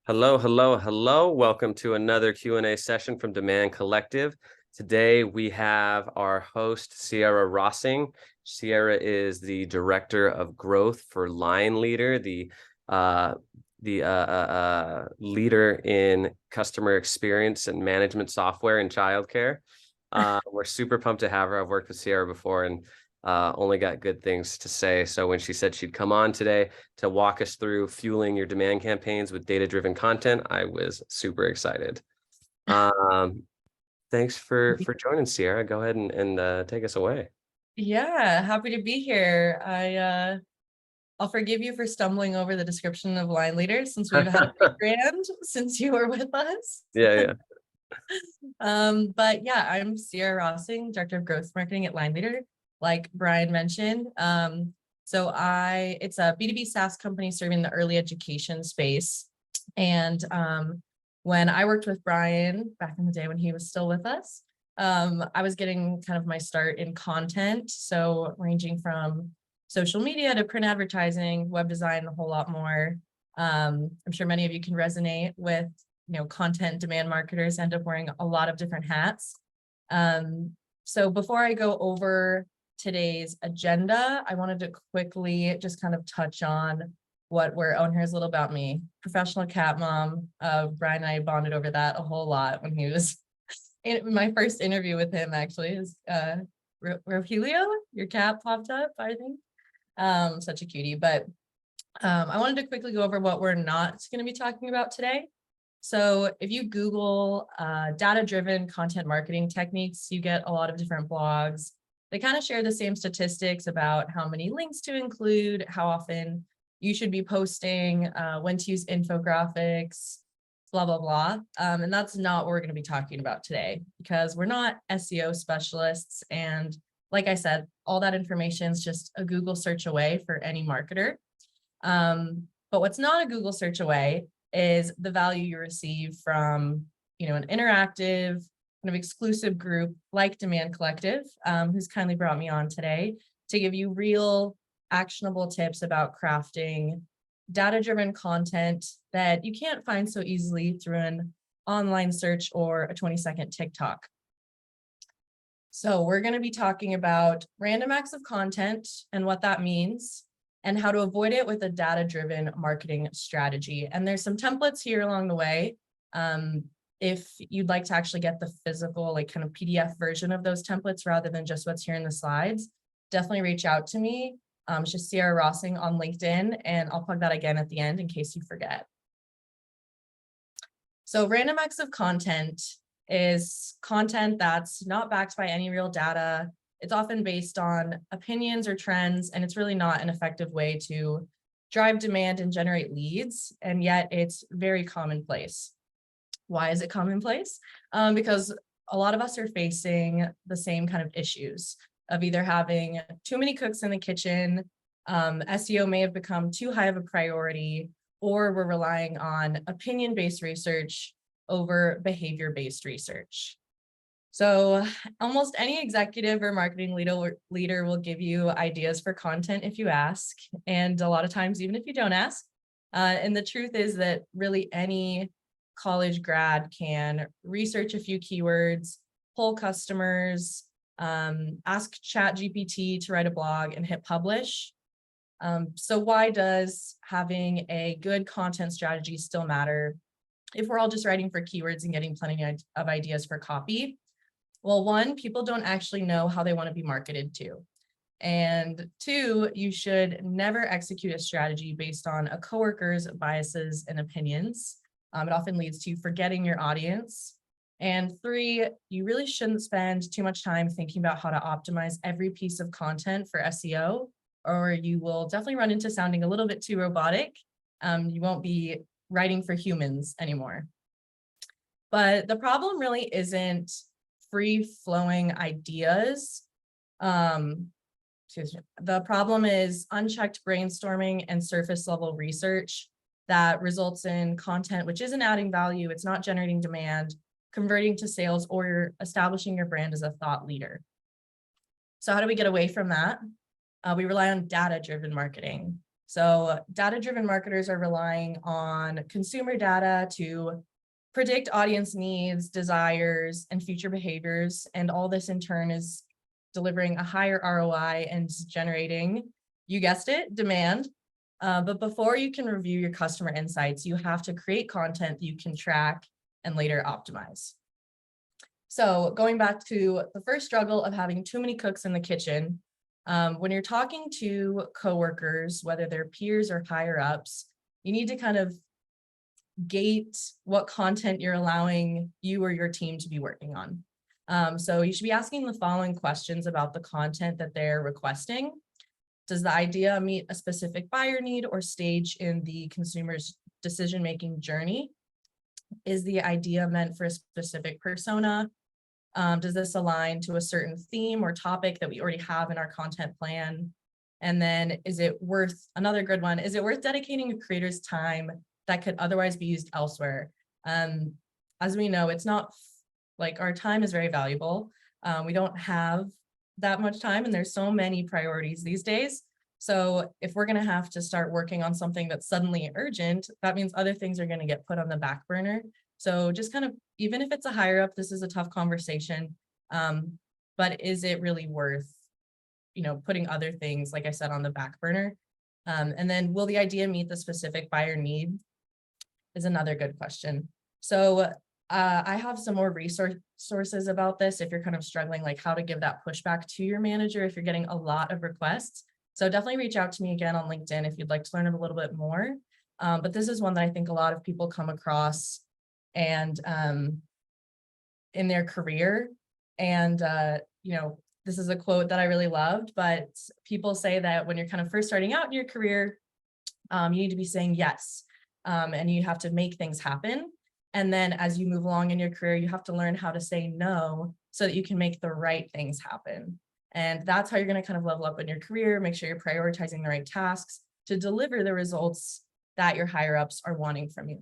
Hello, hello, hello. Welcome to another Q&A session from Demand Collective. Today we have our host, Sierra Rossing. Sierra is the Director of Growth for LineLeader, the leader in customer experience and management software in childcare. We're super pumped to have her. I've worked with Sierra before and only got good things to say. So when she said she'd come on today to walk us through fueling your demand campaigns with data-driven content, I was super excited. Thanks for joining, Sierra. Go ahead and take us away. Yeah, happy to be here. I'll forgive you for stumbling over the description of LineLeader since we've had a rebrand since you were with us. Yeah. But yeah, I'm Sierra Rossing, Director of Growth Marketing at LineLeader, like Brian mentioned. It's a B2B SaaS company serving the early education space. And when I worked with Brian back in the day when he was still with us, I was getting kind of my start in content. So ranging from social media to print advertising, web design, a whole lot more. I'm sure many of you can resonate with, content demand marketers end up wearing a lot of different hats. So before I go over today's agenda, I wanted to quickly just kind of touch on here's a little about me. Professional cat mom. Brian and I bonded over that a whole lot when he was in my first interview with him, actually. Is Rogelio, your cat popped up, I think. Such a cutie. But I wanted to quickly go over what we're not going to be talking about today. So if you Google data-driven content marketing techniques, you get a lot of different blogs. They kind of share the same statistics about how many links to include, how often you should be posting, when to use infographics, blah, blah, blah. And that's not what we're going to be talking about today because we're not SEO specialists. And like I said, all that information is just a Google search away for any marketer. But what's not a Google search away is the value you receive from, an interactive kind of exclusive group like Demand Collective, who's kindly brought me on today to give you real actionable tips about crafting data-driven content that you can't find so easily through an online search or a 20-second TikTok. So we're going to be talking about random acts of content and what that means and how to avoid it with a data-driven marketing strategy. And there's some templates here along the way. If you'd like to actually get the physical, kind of PDF version of those templates rather than just what's here in the slides, definitely reach out to me. It's just Sierra Rossing on LinkedIn, and I'll plug that again at the end in case you forget. So random acts of content is content that's not backed by any real data. It's often based on opinions or trends, and it's really not an effective way to drive demand and generate leads, and yet it's very commonplace. Why is it commonplace? Because a lot of us are facing the same kind of issues of either having too many cooks in the kitchen, SEO may have become too high of a priority, or we're relying on opinion-based research over behavior-based research. So almost any executive or marketing leader will give you ideas for content if you ask, and a lot of times even if you don't ask. And the truth is that really any college grad can research a few keywords, poll customers, ask ChatGPT to write a blog and hit publish. So why does having a good content strategy still matter if we're all just writing for keywords and getting plenty of ideas for copy? Well, one, people don't actually know how they want to be marketed to. And two, you should never execute a strategy based on a coworker's biases and opinions. It often leads to forgetting your audience. And three, you really shouldn't spend too much time thinking about how to optimize every piece of content for SEO, or you will definitely run into sounding a little bit too robotic. You won't be writing for humans anymore. But the problem really isn't free-flowing ideas. The problem is unchecked brainstorming and surface-level research that results in content which isn't adding value, it's not generating demand, converting to sales, or establishing your brand as a thought leader. So how do we get away from that? We rely on data-driven marketing. So data-driven marketers are relying on consumer data to predict audience needs, desires, and future behaviors. And all this in turn is delivering a higher ROI and generating, you guessed it, demand. But before you can review your customer insights, you have to create content you can track and later optimize. So going back to the first struggle of having too many cooks in the kitchen, when you're talking to coworkers, whether they're peers or higher ups, you need to kind of gate what content you're allowing you or your team to be working on. So you should be asking the following questions about the content that they're requesting. Does the idea meet a specific buyer need or stage in the consumer's decision-making journey? Is the idea meant for a specific persona? Does this align to a certain theme or topic that we already have in our content plan? And then is it worth, another good one, is it worth dedicating a creator's time that could otherwise be used elsewhere? As we know, it's not like our time is very valuable. We don't have that much time and there's so many priorities these days. So if we're gonna have to start working on something that's suddenly urgent, that means other things are gonna get put on the back burner. So just kind of, even if it's a higher up, this is a tough conversation, but is it really worth, putting other things, like I said, on the back burner? And then will the idea meet the specific buyer need is another good question. So I have some more resources about this if you're kind of struggling, like how to give that pushback to your manager if you're getting a lot of requests. So definitely reach out to me again on LinkedIn if you'd like to learn a little bit more. But this is one that I think a lot of people come across and in their career. And, this is a quote that I really loved, but people say that when you're kind of first starting out in your career, you need to be saying yes, and you have to make things happen. And then as you move along in your career, you have to learn how to say no so that you can make the right things happen. And that's how you're going to kind of level up in your career, make sure you're prioritizing the right tasks to deliver the results that your higher ups are wanting from you.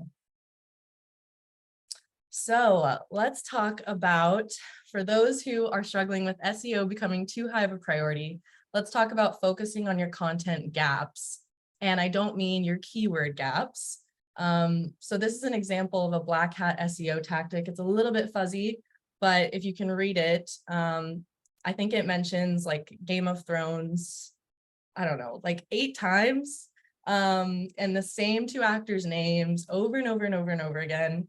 So let's talk about, for those who are struggling with SEO becoming too high of a priority, let's talk about focusing on your content gaps. And I don't mean your keyword gaps. So this is an example of a black hat SEO tactic. It's a little bit fuzzy, but if you can read it, I think it mentions like Game of Thrones, I don't know, like 8 times, and the same 2 actors' names over and over and over and over again.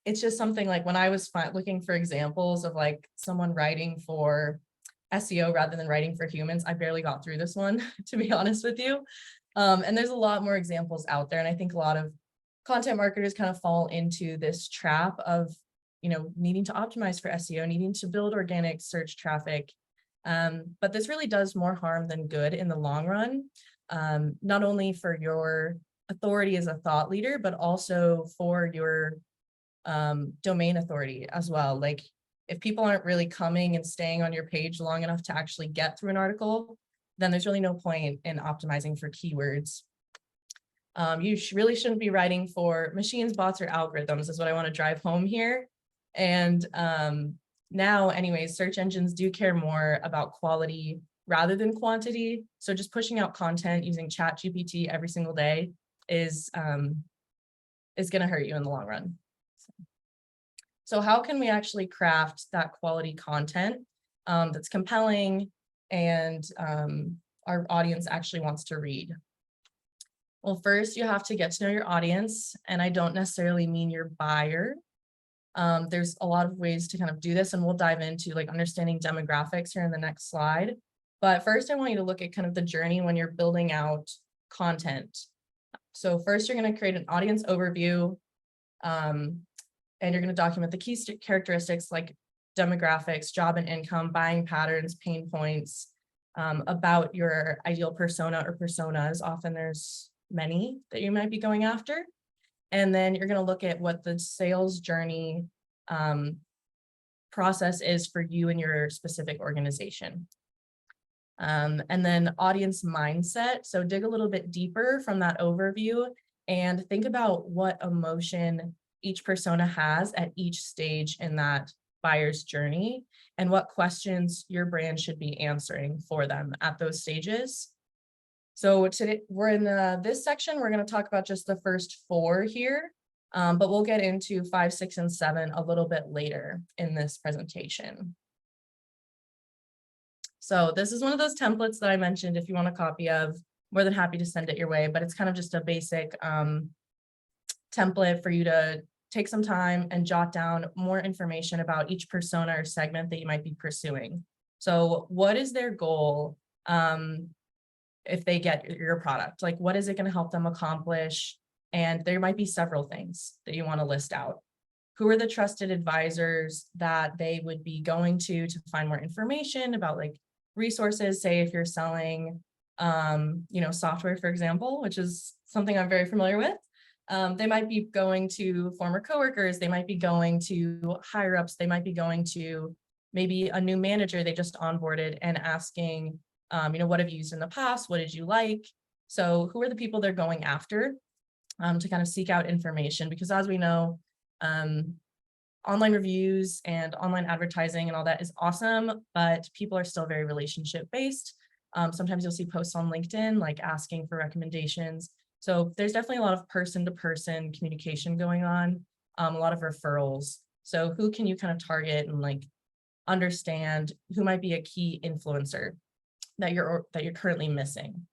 It's just something like when I was looking for examples of like someone writing for SEO rather than writing for humans, I barely got through this one, to be honest with you. And there's a lot more examples out there. And I think a lot of content marketers kind of fall into this trap of, needing to optimize for SEO, needing to build organic search traffic. But this really does more harm than good in the long run, not only for your authority as a thought leader, but also for your domain authority as well. Like if people aren't really coming and staying on your page long enough to actually get through an article, then there's really no point in optimizing for keywords. You really shouldn't be writing for machines, bots, or algorithms is what I want to drive home here. And now anyways, search engines do care more about quality rather than quantity. So just pushing out content using ChatGPT every single day is going to hurt you in the long run. So how can we actually craft that quality content that's compelling and our audience actually wants to read? Well, first you have to get to know your audience, and I don't necessarily mean your buyer. There's a lot of ways to kind of do this, and we'll dive into like understanding demographics here in the next slide. But first I want you to look at kind of the journey when you're building out content. So first you're going to create an audience overview, and you're going to document the key characteristics like demographics, job and income, buying patterns, pain points, about your ideal persona or personas. Often there's many that you might be going after. And then you're going to look at what the sales journey process is for you and your specific organization. And then audience mindset. So dig a little bit deeper from that overview and think about what emotion each persona has at each stage in that buyer's journey and what questions your brand should be answering for them at those stages. So today we're in this section, we're going to talk about just the first 4 here, but we'll get into 5, 6, and 7 a little bit later in this presentation. So this is one of those templates that I mentioned. If you want a copy of, more than happy to send it your way, but it's kind of just a basic template for you to take some time and jot down more information about each persona or segment that you might be pursuing. So what is their goal if they get your product? Like, what is it going to help them accomplish? And there might be several things that you want to list out. Who are the trusted advisors that they would be going to find more information about, like, resources? Say if you're selling software, for example, which is something I'm very familiar with. They might be going to former coworkers, they might be going to higher ups, they might be going to maybe a new manager they just onboarded and asking, what have you used in the past? What did you like? So who are the people they're going after to kind of seek out information? Because as we know, online reviews and online advertising and all that is awesome, but people are still very relationship based. Sometimes you'll see posts on LinkedIn, like asking for recommendations. So there's definitely a lot of person-to-person communication going on, a lot of referrals. So who can you kind of target and like understand who might be a key influencer that you're currently missing?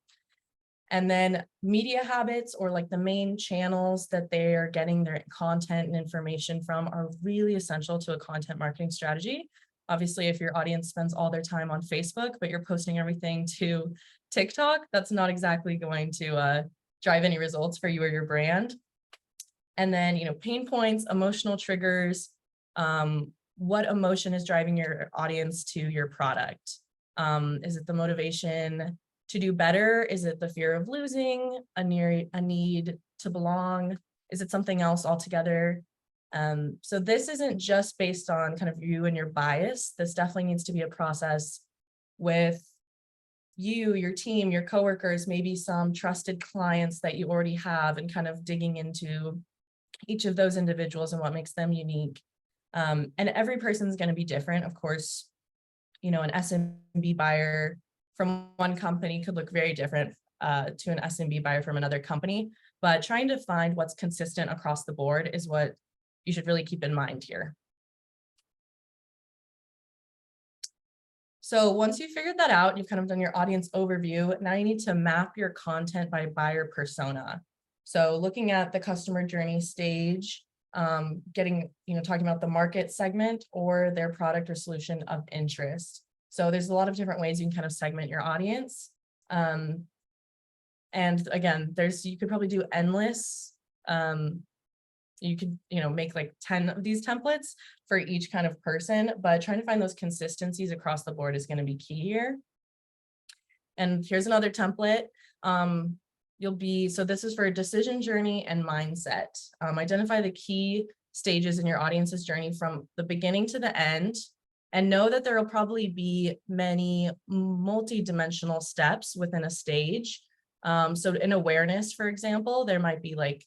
And then media habits, or like the main channels that they are getting their content and information from, are really essential to a content marketing strategy. Obviously, if your audience spends all their time on Facebook, but you're posting everything to TikTok, that's not exactly going to drive any results for you or your brand. And then, pain points, emotional triggers, what emotion is driving your audience to your product? Is it the motivation to do better? Is it the fear of losing, a need to belong? Is it something else altogether? So this isn't just based on kind of you and your bias. This definitely needs to be a process with you, your team, your coworkers, maybe some trusted clients that you already have, and kind of digging into each of those individuals and what makes them unique. And every person is going to be different. Of course, an SMB buyer from one company could look very different to an SMB buyer from another company, but trying to find what's consistent across the board is what you should really keep in mind here. So once you've figured that out, you've kind of done your audience overview. Now you need to map your content by buyer persona. So looking at the customer journey stage, talking about the market segment or their product or solution of interest. So there's a lot of different ways you can kind of segment your audience. And again, you could probably do endless. You could, make like 10 of these templates for each kind of person, but trying to find those consistencies across the board is going to be key here. And here's another template. So this is for decision journey and mindset. Identify the key stages in your audience's journey from the beginning to the end, and know that there will probably be many multi-dimensional steps within a stage. So in awareness, for example, there might be like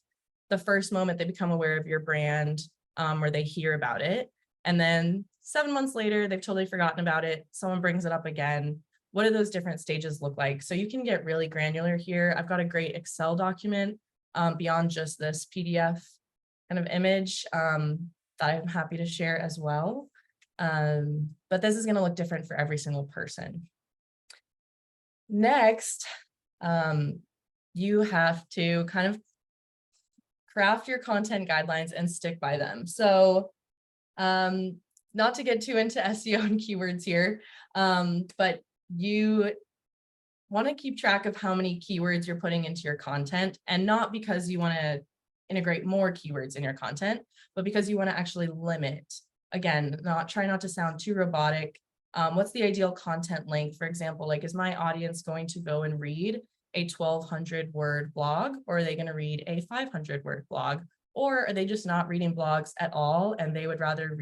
the first moment they become aware of your brand, or they hear about it. And then 7 months later, they've totally forgotten about it. Someone brings it up again. What do those different stages look like? So you can get really granular here. I've got a great Excel document beyond just this PDF kind of image that I'm happy to share as well. But this is going to look different for every single person. Next, you have to kind of craft your content guidelines and stick by them. So not to get too into SEO and keywords here, but you want to keep track of how many keywords you're putting into your content, and not because you want to integrate more keywords in your content, but because you want to actually limit. Again, try not to sound too robotic. What's the ideal content length? For example, like, is my audience going to go and read a 1,200 word blog, or are they going to read a 500 word blog? Or are they just not reading blogs at all, and they would rather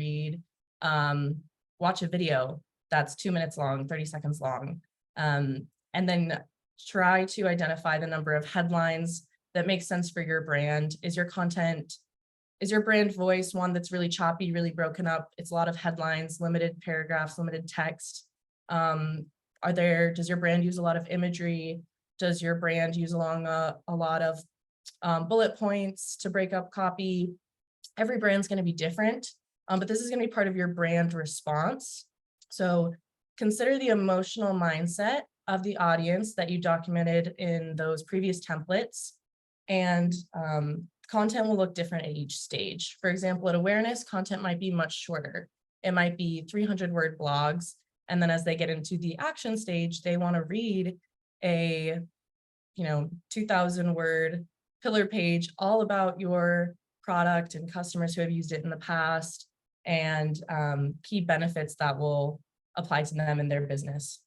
watch a video that's 2 minutes long, 30 seconds long? And then try to identify the number of headlines that make sense for your brand. Is your brand voice one that's really choppy, really broken up? It's a lot of headlines, limited paragraphs, limited text. Does your brand use a lot of imagery? Does your brand use along a lot of bullet points to break up copy? Every brand's going to be different, but this is going to be part of your brand response. So consider the emotional mindset of the audience that you documented in those previous templates, and content will look different at each stage. For example, at awareness, content might be much shorter. It might be 300-word blogs, and then as they get into the action stage, they want to read a 2,000-word pillar page all about your product and customers who have used it in the past, and key benefits that will apply to them in their business.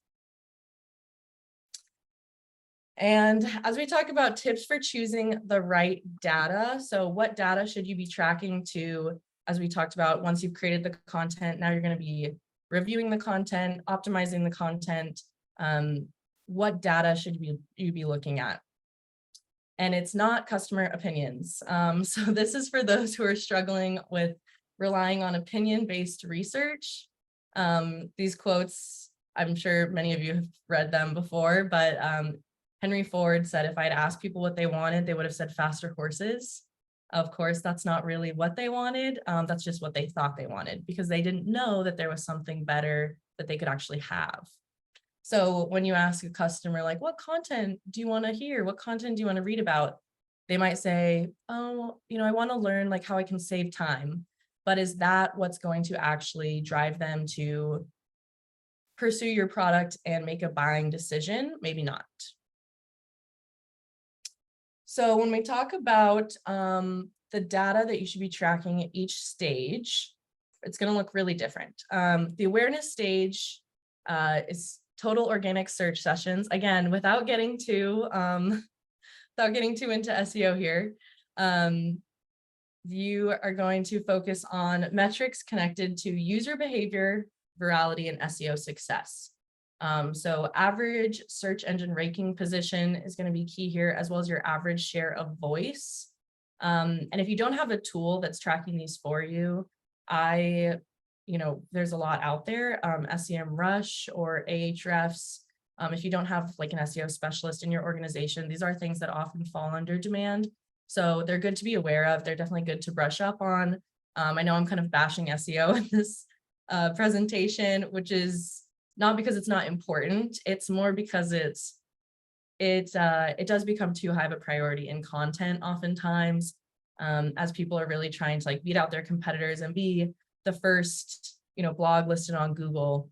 And as we talk about tips for choosing the right data, so what data should you be tracking to, as we talked about, once you've created the content, now you're going to be reviewing the content, optimizing the content. What data should you be looking at? And it's not customer opinions. So this is for those who are struggling with relying on opinion-based research. These quotes, I'm sure many of you have read them before, but Henry Ford said, if I'd asked people what they wanted, they would have said faster horses. Of course, that's not really what they wanted. That's just what they thought they wanted, because they didn't know that there was something better that they could actually have. So when you ask a customer, like, what content do you want to hear? What content do you want to read about? They might say, oh, I want to learn like how I can save time. But is that what's going to actually drive them to pursue your product and make a buying decision? Maybe not. So when we talk about the data that you should be tracking at each stage, it's going to look really different. The awareness stage is total organic search sessions. Again, without getting too into SEO here, you are going to focus on metrics connected to user behavior, virality, and SEO success. So average search engine ranking position is going to be key here, as well as your average share of voice. And if you don't have a tool that's tracking these for you, there's a lot out there, SEMrush or Ahrefs. If you don't have like an SEO specialist in your organization, these are things that often fall under demand. So they're good to be aware of. They're definitely good to brush up on. I know I'm kind of bashing SEO in this presentation, which is not because it's not important. It's more because it does become too high of a priority in content oftentimes, as people are really trying to like beat out their competitors and be the first blog listed on Google.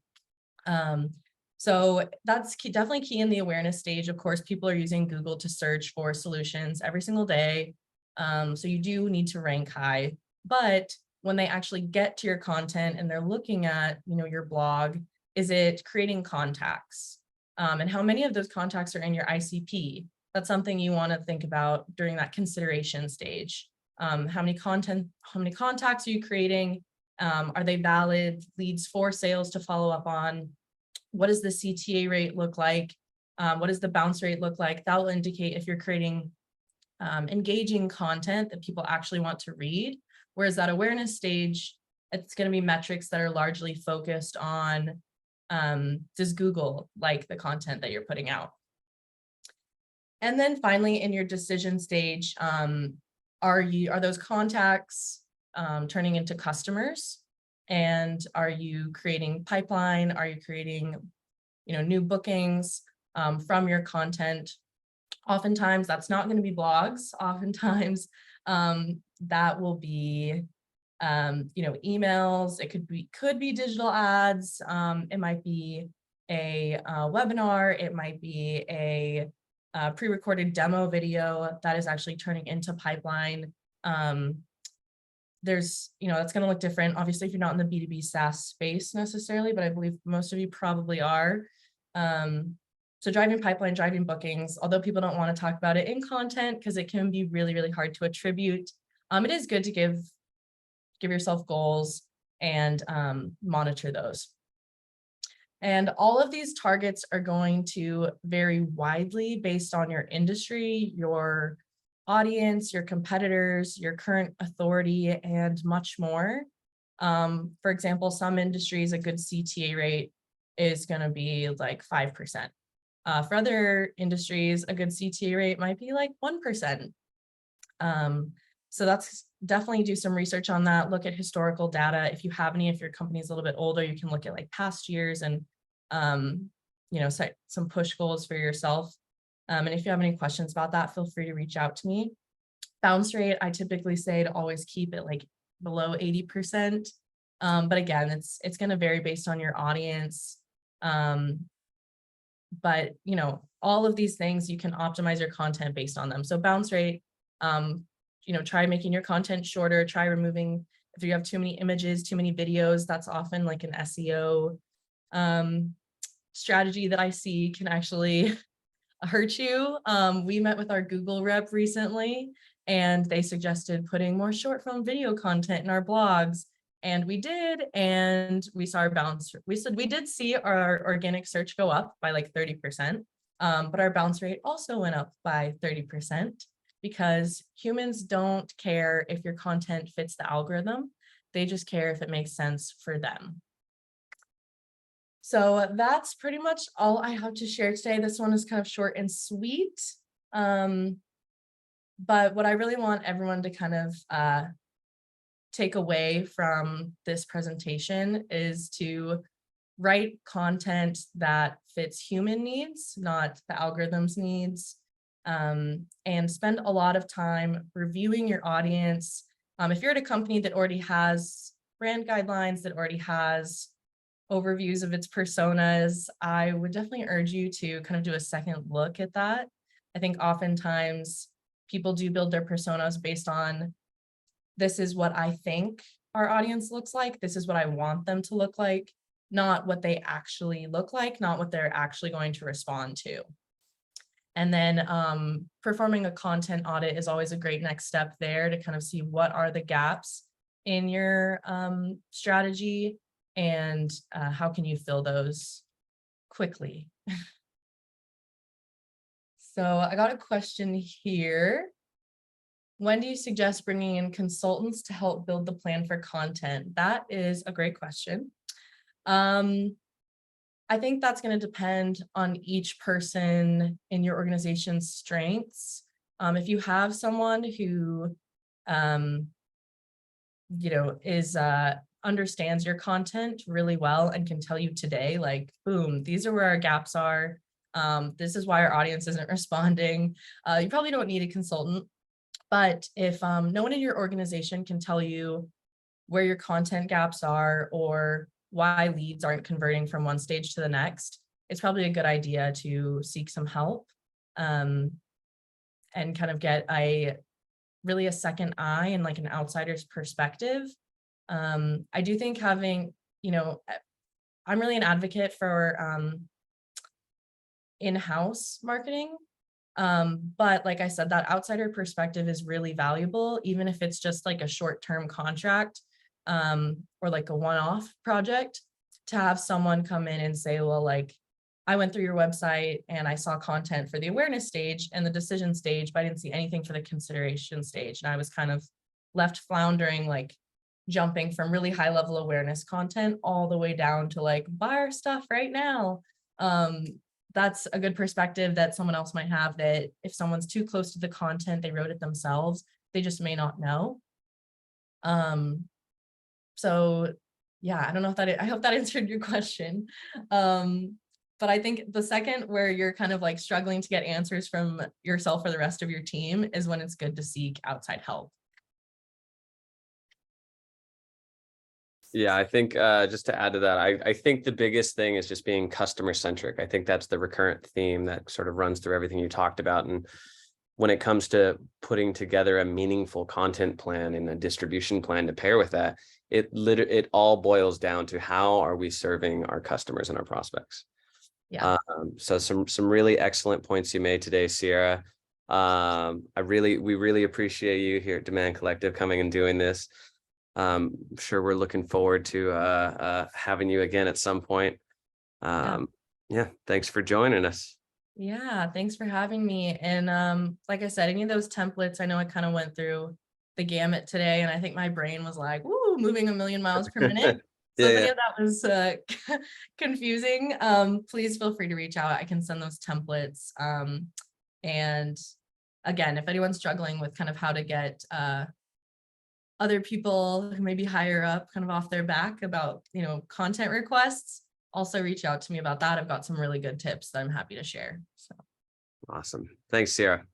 So that's definitely key in the awareness stage. Of course, people are using Google to search for solutions every single day. So you do need to rank high, but when they actually get to your content and they're looking at your blog, is it creating contacts? And how many of those contacts are in your ICP? That's something you want to think about during that consideration stage. How many contacts are you creating? Are they valid leads for sales to follow up on? What does the CTA rate look like? What does the bounce rate look like? That will indicate if you're creating engaging content that people actually want to read. Whereas that awareness stage, it's going to be metrics that are largely focused on, does Google like the content that you're putting out? And then finally, in your decision stage, are those contacts turning into customers? And are you creating pipeline? Are you creating new bookings from your content? Oftentimes that's not going to be blogs. Oftentimes that will be emails. It could be digital ads. It might be a webinar. It might be a pre-recorded demo video that is actually turning into pipeline. That's going to look different. Obviously, if you're not in the B2B SaaS space necessarily, but I believe most of you probably are. So driving pipeline, driving bookings, although people don't want to talk about it in content because it can be really, really hard to attribute. It is good to give yourself goals and monitor those. And all of these targets are going to vary widely based on your industry, your audience, your competitors, your current authority, and much more. For example, some industries, a good CTA rate is going to be like 5%. For other industries, a good CTA rate might be like 1%. So that's definitely do some research on that. Look at historical data. If you have any, if your company's a little bit older, you can look at like past years and, set some push goals for yourself. And if you have any questions about that, feel free to reach out to me. Bounce rate, I typically say to always keep it like below 80%. But again, it's going to vary based on your audience. But all of these things, you can optimize your content based on them. So bounce rate, try making your content shorter, try removing, if you have too many images, too many videos, that's often like an SEO strategy that I see can actually hurt you. We met with our Google rep recently, and they suggested putting more short form video content in our blogs. And we did, and we saw our bounce. We did see our organic search go up by like 30%, but our bounce rate also went up by 30% because humans don't care if your content fits the algorithm. They just care if it makes sense for them. So that's pretty much all I have to share today. This one is kind of short and sweet. But what I really want everyone to kind of take away from this presentation is to write content that fits human needs, not the algorithm's needs, and spend a lot of time reviewing your audience. If you're at a company that already has brand guidelines, that already has overviews of its personas, I would definitely urge you to kind of do a second look at that. I think oftentimes people do build their personas based on, this is what I think our audience looks like, this is what I want them to look like, not what they actually look like, not what they're actually going to respond to. And then performing a content audit is always a great next step there to kind of see what are the gaps in your strategy and how can you fill those quickly. So I got a question here. When do you suggest bringing in consultants to help build the plan for content? That is a great question. I think that's going to depend on each person in your organization's strengths. If you have someone who, is understands your content really well and can tell you today, like, boom, these are where our gaps are. This is why our audience isn't responding. You probably don't need a consultant. But if no one in your organization can tell you where your content gaps are or why leads aren't converting from one stage to the next, it's probably a good idea to seek some help and kind of get a second eye and like an outsider's perspective. I do think having, I'm really an advocate for in-house marketing. But like I said, that outsider perspective is really valuable, even if it's just like a short-term contract or like a one-off project, to have someone come in and say, well, like, I went through your website and I saw content for the awareness stage and the decision stage, but I didn't see anything for the consideration stage. And I was kind of left floundering, like jumping from really high level awareness content all the way down to like, buy our stuff right now. That's a good perspective that someone else might have, that if someone's too close to the content, they wrote it themselves, they just may not know. So yeah, I don't know if I hope that answered your question. But I think the second where you're kind of like struggling to get answers from yourself or the rest of your team is when it's good to seek outside help. Yeah, I think just to add to that, I think the biggest thing is just being customer centric. I think that's the recurrent theme that sort of runs through everything you talked about. And when it comes to putting together a meaningful content plan and a distribution plan to pair with that, it all boils down to how are we serving our customers and our prospects. Yeah. So some really excellent points you made today, Sierra. We really appreciate you here at Demand Collective coming and doing this. I'm sure we're looking forward to having you again at some point. Yeah, thanks for joining us. Yeah, thanks for having me. And like I said, any of those templates, I know I kind of went through the gamut today, and I think my brain was like, woo, moving a million miles per minute. So if Yeah, any of that was confusing, please feel free to reach out. I can send those templates. And again, if anyone's struggling with kind of how to get other people who may be higher up kind of off their back about, content requests, also reach out to me about that. I've got some really good tips that I'm happy to share. So awesome. Thanks, Sierra.